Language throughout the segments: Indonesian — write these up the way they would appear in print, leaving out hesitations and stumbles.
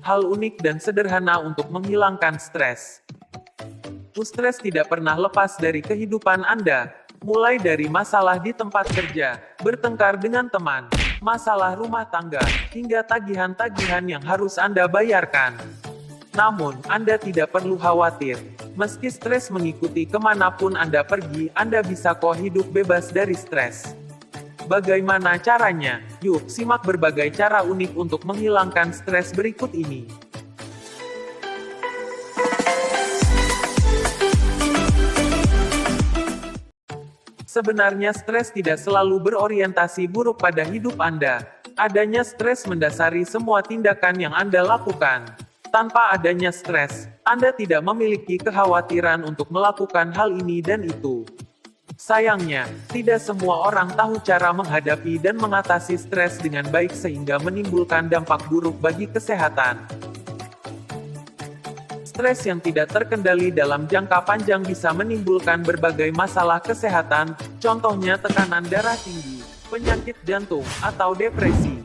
hal unik dan sederhana untuk menghilangkan stres. Stres tidak pernah lepas dari kehidupan Anda, mulai dari masalah di tempat kerja, bertengkar dengan teman, masalah rumah tangga, hingga tagihan-tagihan yang harus Anda bayarkan. Namun, Anda tidak perlu khawatir. Meski stres mengikuti kemanapun Anda pergi, Anda bisa kok hidup bebas dari stres. Bagaimana caranya? Yuk, simak berbagai cara unik untuk menghilangkan stres berikut ini. Sebenarnya stres tidak selalu berorientasi buruk pada hidup Anda. Adanya stres mendasari semua tindakan yang Anda lakukan. Tanpa adanya stres, Anda tidak memiliki kekhawatiran untuk melakukan hal ini dan itu. Sayangnya, tidak semua orang tahu cara menghadapi dan mengatasi stres dengan baik sehingga menimbulkan dampak buruk bagi kesehatan. Stres yang tidak terkendali dalam jangka panjang bisa menimbulkan berbagai masalah kesehatan, contohnya tekanan darah tinggi, penyakit jantung, atau depresi.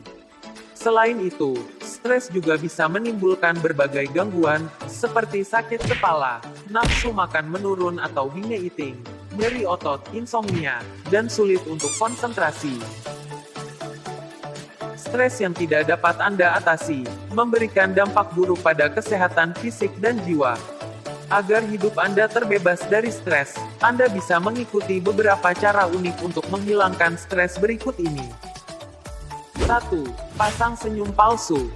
Selain itu, stres juga bisa menimbulkan berbagai gangguan, seperti sakit kepala, nafsu makan menurun atau binge eating, nyeri otot, insomnia, dan sulit untuk konsentrasi. Stres yang tidak dapat Anda atasi, memberikan dampak buruk pada kesehatan fisik dan jiwa. Agar hidup Anda terbebas dari stres, Anda bisa mengikuti beberapa cara unik untuk menghilangkan stres berikut ini. 1. Pasang senyum palsu.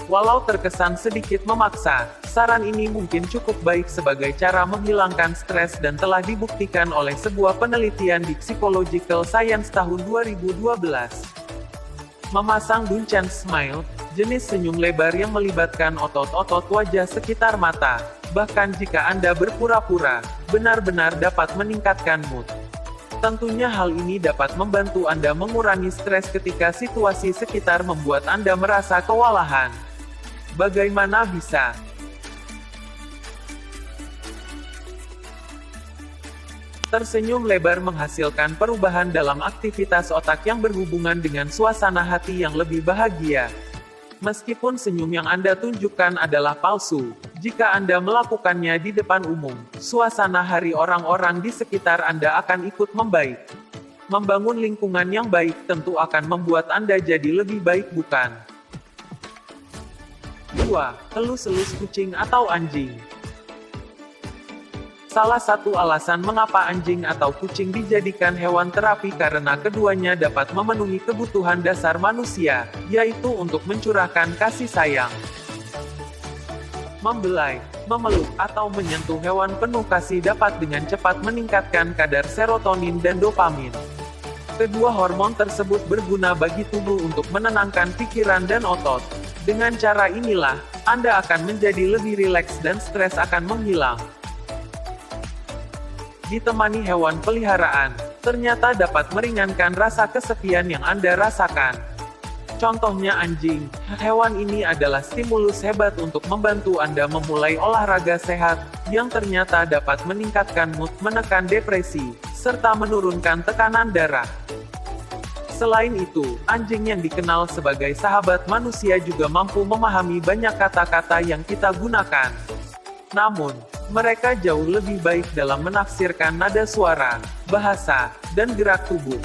Walau terkesan sedikit memaksa, saran ini mungkin cukup baik sebagai cara menghilangkan stres dan telah dibuktikan oleh sebuah penelitian di Psychological Science tahun 2012. Memasang Duchenne Smile, jenis senyum lebar yang melibatkan otot-otot wajah sekitar mata, bahkan jika Anda berpura-pura, benar-benar dapat meningkatkan mood. Tentunya hal ini dapat membantu Anda mengurangi stres ketika situasi sekitar membuat Anda merasa kewalahan. Bagaimana bisa? Tersenyum lebar menghasilkan perubahan dalam aktivitas otak yang berhubungan dengan suasana hati yang lebih bahagia. Meskipun senyum yang Anda tunjukkan adalah palsu, jika Anda melakukannya di depan umum, suasana hari orang-orang di sekitar Anda akan ikut membaik. Membangun lingkungan yang baik tentu akan membuat Anda jadi lebih baik, bukan? 2. Elus-elus kucing atau anjing. Salah satu alasan mengapa anjing atau kucing dijadikan hewan terapi karena keduanya dapat memenuhi kebutuhan dasar manusia, yaitu untuk mencurahkan kasih sayang. Membelai, memeluk, atau menyentuh hewan penuh kasih dapat dengan cepat meningkatkan kadar serotonin dan dopamin. Kedua hormon tersebut berguna bagi tubuh untuk menenangkan pikiran dan otot. Dengan cara inilah, Anda akan menjadi lebih rileks dan stres akan menghilang. Ditemani hewan peliharaan, ternyata dapat meringankan rasa kesepian yang Anda rasakan. Contohnya anjing, hewan ini adalah stimulus hebat untuk membantu Anda memulai olahraga sehat, yang ternyata dapat meningkatkan mood, menekan depresi, serta menurunkan tekanan darah. Selain itu, anjing yang dikenal sebagai sahabat manusia juga mampu memahami banyak kata-kata yang kita gunakan. Namun, mereka jauh lebih baik dalam menafsirkan nada suara, bahasa, dan gerak tubuh.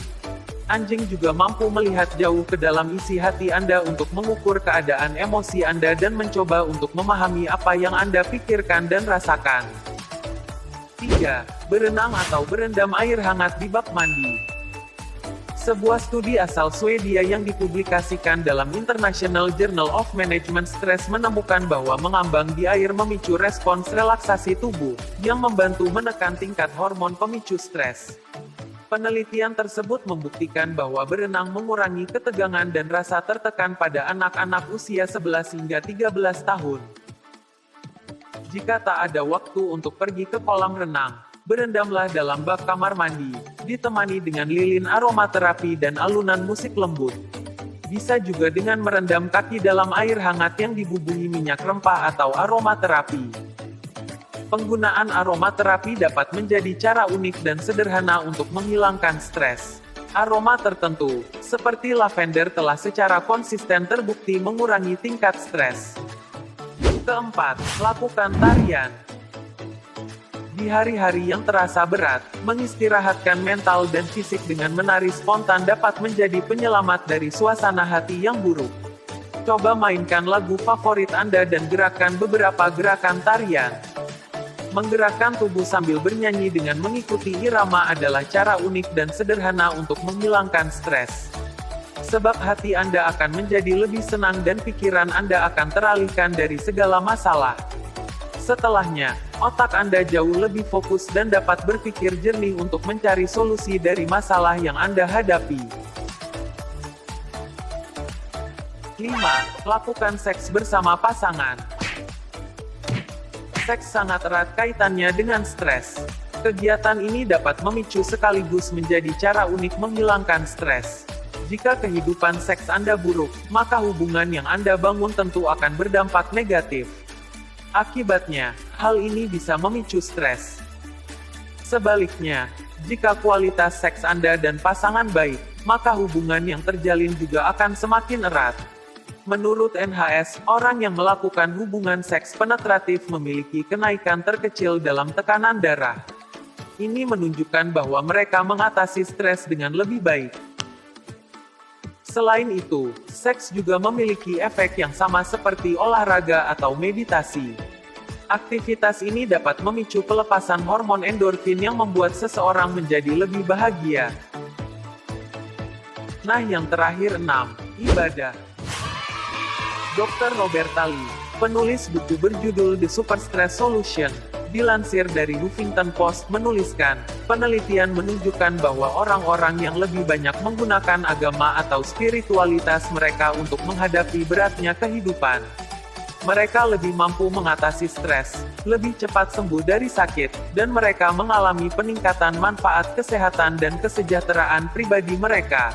Anjing juga mampu melihat jauh ke dalam isi hati Anda untuk mengukur keadaan emosi Anda dan mencoba untuk memahami apa yang Anda pikirkan dan rasakan. 3. Berenang atau berendam air hangat di bak mandi. Sebuah studi asal Swedia yang dipublikasikan dalam International Journal of Management Stress menemukan bahwa mengambang di air memicu respons relaksasi tubuh, yang membantu menekan tingkat hormon pemicu stres. Penelitian tersebut membuktikan bahwa berenang mengurangi ketegangan dan rasa tertekan pada anak-anak usia 11 hingga 13 tahun. Jika tak ada waktu untuk pergi ke kolam renang, berendamlah dalam bak kamar mandi, ditemani dengan lilin aromaterapi dan alunan musik lembut. Bisa juga dengan merendam kaki dalam air hangat yang dibubuhi minyak rempah atau aromaterapi. Penggunaan aromaterapi dapat menjadi cara unik dan sederhana untuk menghilangkan stres. Aroma tertentu, seperti lavender telah secara konsisten terbukti mengurangi tingkat stres. Keempat, lakukan tarian. Di hari-hari yang terasa berat, mengistirahatkan mental dan fisik dengan menari spontan dapat menjadi penyelamat dari suasana hati yang buruk. Coba mainkan lagu favorit Anda dan gerakan beberapa gerakan tarian. Menggerakkan tubuh sambil bernyanyi dengan mengikuti irama adalah cara unik dan sederhana untuk menghilangkan stres. Sebab hati Anda akan menjadi lebih senang dan pikiran Anda akan teralihkan dari segala masalah. Setelahnya, otak Anda jauh lebih fokus dan dapat berpikir jernih untuk mencari solusi dari masalah yang Anda hadapi. 5. Lakukan seks bersama pasangan. Seks sangat erat kaitannya dengan stres. Kegiatan ini dapat memicu sekaligus menjadi cara unik menghilangkan stres. Jika kehidupan seks Anda buruk, maka hubungan yang Anda bangun tentu akan berdampak negatif. Akibatnya, hal ini bisa memicu stres. Sebaliknya, jika kualitas seks Anda dan pasangan baik, maka hubungan yang terjalin juga akan semakin erat. Menurut NHS, orang yang melakukan hubungan seks penetratif memiliki kenaikan terkecil dalam tekanan darah. Ini menunjukkan bahwa mereka mengatasi stres dengan lebih baik. Selain itu, seks juga memiliki efek yang sama seperti olahraga atau meditasi. Aktivitas ini dapat memicu pelepasan hormon endorfin yang membuat seseorang menjadi lebih bahagia. Nah, yang terakhir 6. Ibadah. Dr. Roberta Lee, penulis buku berjudul The Super Stress Solution, dilansir dari Huffington Post menuliskan, penelitian menunjukkan bahwa orang-orang yang lebih banyak menggunakan agama atau spiritualitas mereka untuk menghadapi beratnya kehidupan. Mereka lebih mampu mengatasi stres, lebih cepat sembuh dari sakit, dan mereka mengalami peningkatan manfaat kesehatan dan kesejahteraan pribadi mereka.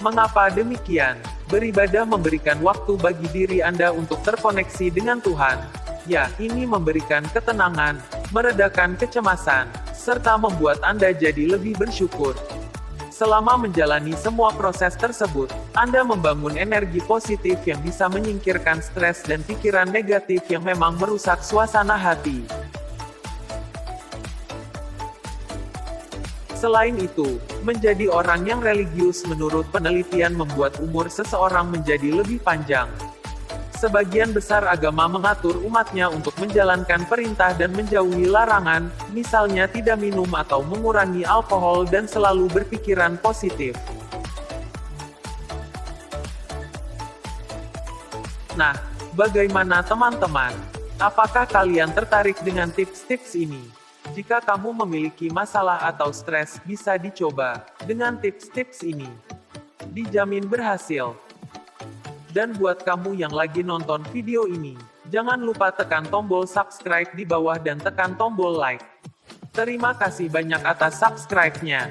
Mengapa demikian? Beribadah memberikan waktu bagi diri Anda untuk terkoneksi dengan Tuhan. Ya, ini memberikan ketenangan, meredakan kecemasan, serta membuat Anda jadi lebih bersyukur. Selama menjalani semua proses tersebut, Anda membangun energi positif yang bisa menyingkirkan stres dan pikiran negatif yang memang merusak suasana hati. Selain itu, menjadi orang yang religius menurut penelitian membuat umur seseorang menjadi lebih panjang. Sebagian besar agama mengatur umatnya untuk menjalankan perintah dan menjauhi larangan, misalnya tidak minum atau mengurangi alkohol dan selalu berpikiran positif. Nah, bagaimana teman-teman? Apakah kalian tertarik dengan tips-tips ini? Jika kamu memiliki masalah atau stres, bisa dicoba. Dengan tips-tips ini, dijamin berhasil. Dan buat kamu yang lagi nonton video ini, jangan lupa tekan tombol subscribe di bawah dan tekan tombol like. Terima kasih banyak atas subscribe-nya.